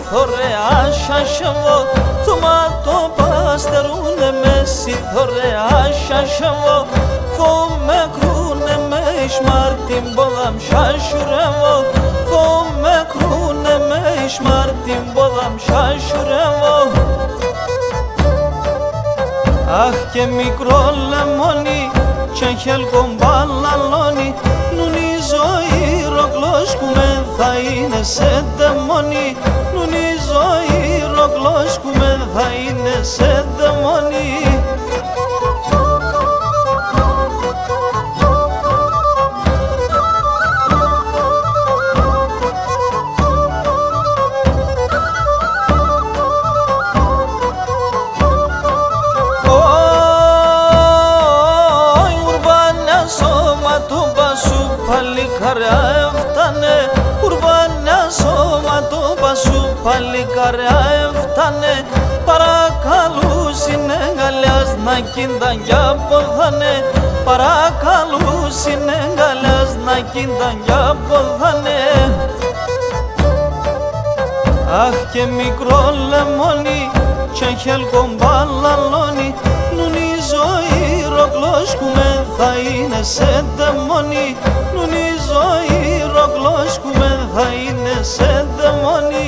συγχωρέα σασεβό, θωμα το παστερούνε με συγχωρέα σασεβό, θω με κρούνε με ισμάρτην ποδαμ σασουρεβό, θω με κρούνε με ισμάρτην ποδαμ σασουρεβό. Αχ και μικρό λεμόνι και χέλκον μπαλαλόνι, νουν η ζωή ρογλώσκουμε θα είναι σε δαιμόνι, νουν η ζωή ρογλώσκουμε θα είναι σε δαιμόνι. Παλικάρια έφτανε, κουρβάνια σώμα το πασού, παλικάρια έφτανε, παρακαλούσιν εγκαλιάς να κίνταν για ποδάνε, παρακαλούσιν εγκαλιάς να κίνταν για ποδάνε. Αχ και μικρό λεμόνι και χέλκον μπαλαλόνι, νουν η ζωή ρογλώσκουμε θα είναι σε δαιμόνι, νουν η ζωή ρογλώσκουμε θα είναι σε δαιμόνι.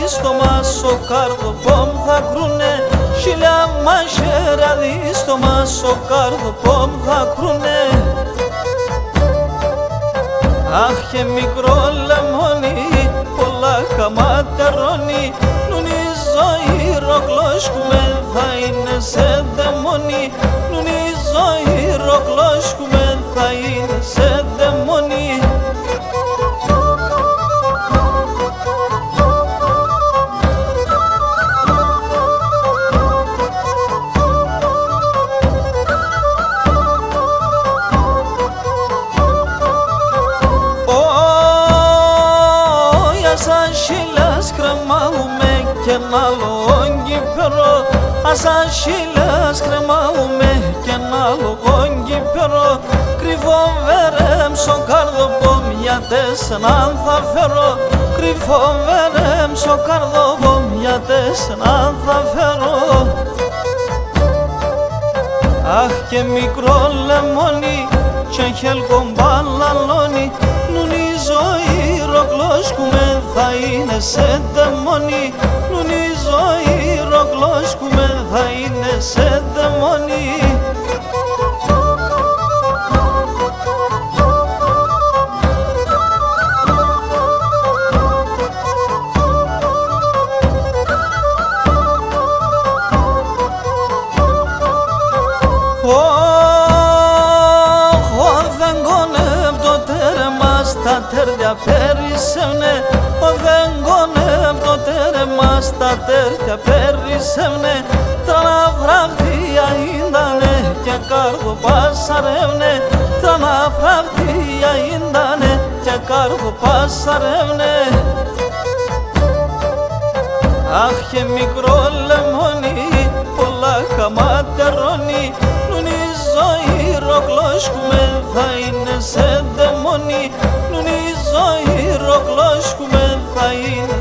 Στο μάσο καρδοπόμ θα κρούνε, χίλια μαχαίρια δει στο μάσο καρδοπόμ θα κρούνε. Αχ και μικρό λεμόνι, πολλά χαματερώνει, νουν η ζωή ρογλώσκουμε θα είναι σε δαιμόνι, νουν η ζωή ρογλώσκουμε θα είναι σε δαιμόνι. Και ένα λόγι περώ, ασαν χίλιας κρεμάουμε και ένα λόγι περώ, κρυφό βερέμ στο καρδοπόμ γιατί σενάν θα φέρω, κρυφό βερέμ στο καρδοπόμ γιατί σενάν θα φέρω. Αχ και μικρό λεμόνι και χέλκον μπαλαλόνι, νουν η ζωή ρογλώσκουμε θα είναι σε δαιμόνι, νουν η ζωή ρογλώσκουμε θα είναι σε δαιμόνι. Τα τέρια περισσεύνε, ο δεν γονεύει το τέρμα στα τέρια περισσεύνε, τραναφραχτία ήτανε και κάργο πασαρεύνε, τραναφραχτία ήτανε και κάργο πασαρεύνε. Αχ και μικρό λεμόνι, πολλά χαματερώνει, νουν η ζωή ρογλώσκουμε θα είναι σε δαιμόνι, νουν η ζωή ρογλώσκουμε θα είναι